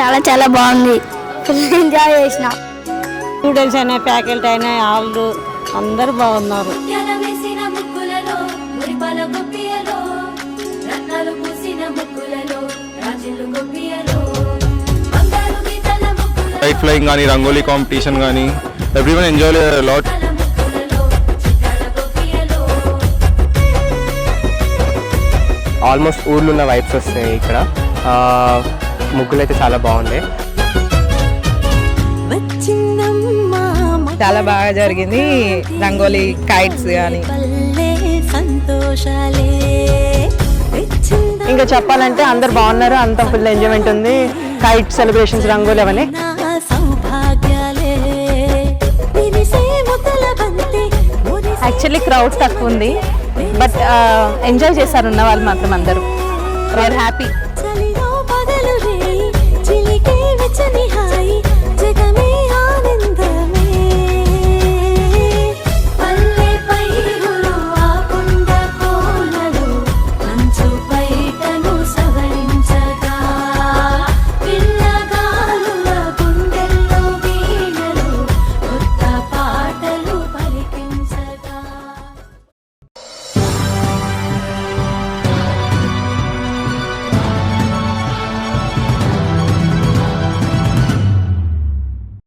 చాలా చాలా బాగుంది. ఎంజాయ్ చేసిన. స్టూడెంట్స్ అయినా ఫ్యాకల్టీ అయినా వాళ్ళు అందరూ బాగున్నారు. కైట్ ఫ్లయింగ్ కానీ రంగోలీ కాంపిటీషన్ కానీ ఎవ్రీవన్ ఎంజాయ్ లాట్. ఆల్మోస్ట్ ఊర్లో ఉన్న వైబ్స్ వస్తాయి ఇక్కడ. ముగ్గులు అయితే చాలా బాగుంది. చాలా బాగా జరిగింది. రంగోలీ కైట్స్ కానీ ఇంకా చెప్పాలంటే అందరు బాగున్నారు. అంత ఫుల్ ఎంజాయ్మెంట్ ఉంది. కైట్ సెలబ్రేషన్స్, రంగోలీ అవన్నీ. యాక్చువల్లీ క్రౌడ్ తక్కువ ఉంది, బట్ ఎంజాయ్ చేశారు ఉన్న వాళ్ళు మాత్రం అందరూ. We are happy.